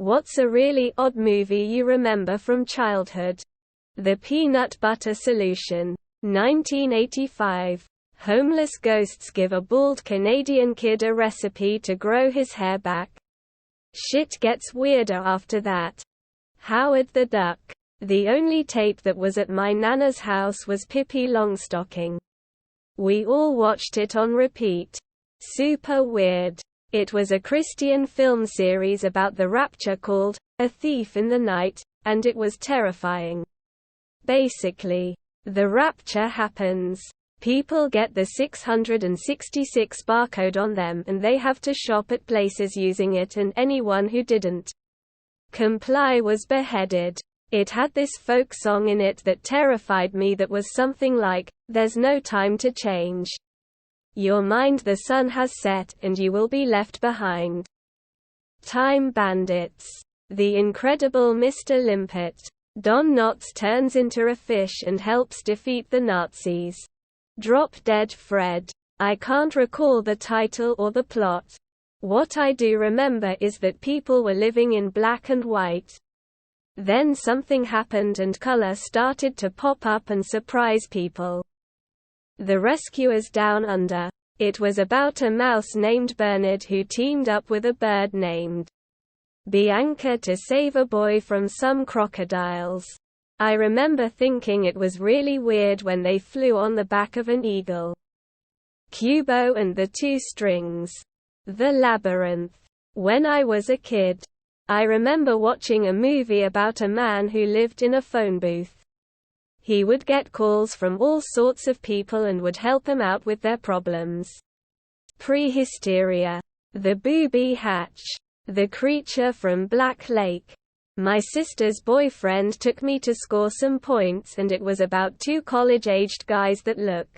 What's a really odd movie you remember from childhood? The Peanut Butter Solution. 1985. Homeless ghosts give a bald Canadian kid a recipe to grow his hair back. Shit gets weirder after that. Howard the Duck. The only tape that was at my nana's house was Pippi Longstocking. We all watched it on repeat. Super weird. It was a Christian film series about the rapture called A Thief in the Night, and it was terrifying. Basically, the rapture happens. People get the 666 barcode on them and they have to shop at places using it, and anyone who didn't comply was beheaded. It had this folk song in it that terrified me that was something like, "There's no time to change. Your mind, the sun has set, and you will be left behind." Time Bandits. The Incredible Mr. Limpet. Don Knotts turns into a fish and helps defeat the Nazis. Drop Dead Fred. I can't recall the title or the plot. What I do remember is that people were living in black and white. Then something happened and color started to pop up and surprise people. The Rescuers Down Under. It was about a mouse named Bernard who teamed up with a bird named Bianca to save a boy from some crocodiles. I remember thinking it was really weird when they flew on the back of an eagle. Kubo and the Two Strings. The Labyrinth. When I was a kid, I remember watching a movie about a man who lived in a phone booth. He would get calls from all sorts of people and would help them out with their problems. Prehysteria. The Booby Hatch. The Creature from Black Lake. My sister's boyfriend took me to score some points, and it was about two college-aged guys that look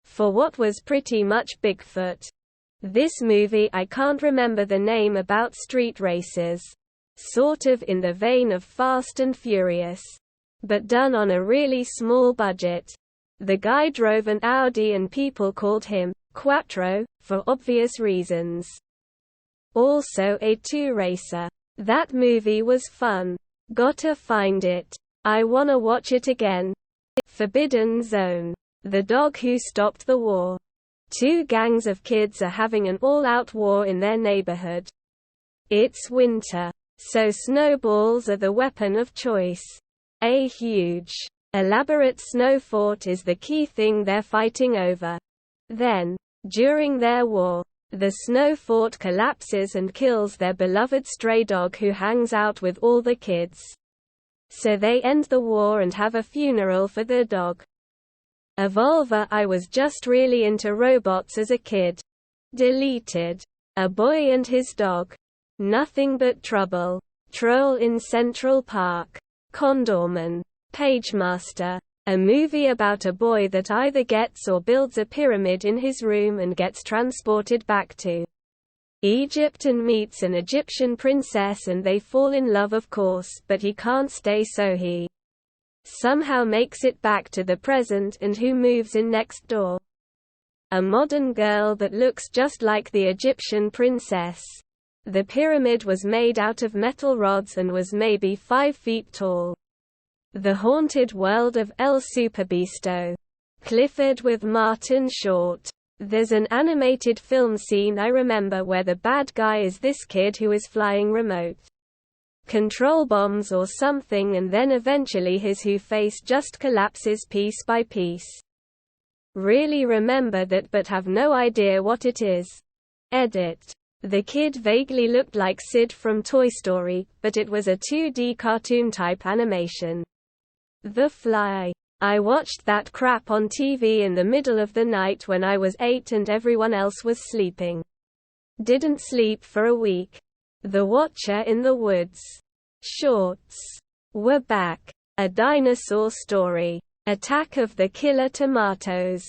for what was pretty much Bigfoot. This movie, I can't remember the name, about street races. Sort of in the vein of Fast and Furious, but done on a really small budget. The guy drove an Audi and people called him Quattro, for obvious reasons. Also a two-racer. That movie was fun. Gotta find it. I wanna watch it again. Forbidden Zone. The Dog Who Stopped the War. Two gangs of kids are having an all-out war in their neighborhood. It's winter, so snowballs are the weapon of choice. A huge, elaborate snow fort is the key thing they're fighting over. Then, during their war, the snow fort collapses and kills their beloved stray dog who hangs out with all the kids. So they end the war and have a funeral for their dog. Evolver. I was just really into robots as a kid. Deleted. A Boy and His Dog. Nothing But Trouble. Troll in Central Park. Condorman. Pagemaster. A movie about a boy that either gets or builds a pyramid in his room and gets transported back to Egypt and meets an Egyptian princess, and they fall in love, of course, but he can't stay, so he somehow makes it back to the present, and who moves in next door? A modern girl that looks just like the Egyptian princess. The pyramid was made out of metal rods and was maybe 5 feet tall. The Haunted World of El Superbeasto. Clifford with Martin Short. There's an animated film scene I remember where the bad guy is this kid who is flying remote control bombs or something, and then eventually his whole face just collapses piece by piece. Really remember that but have no idea what it is. Edit. The kid vaguely looked like Sid from Toy Story, but it was a 2D cartoon-type animation. The Fly. I watched that crap on TV in the middle of the night when I was 8 and everyone else was sleeping. Didn't sleep for a week. The Watcher in the Woods. Shorts. We're Back. A Dinosaur Story. Attack of the Killer Tomatoes.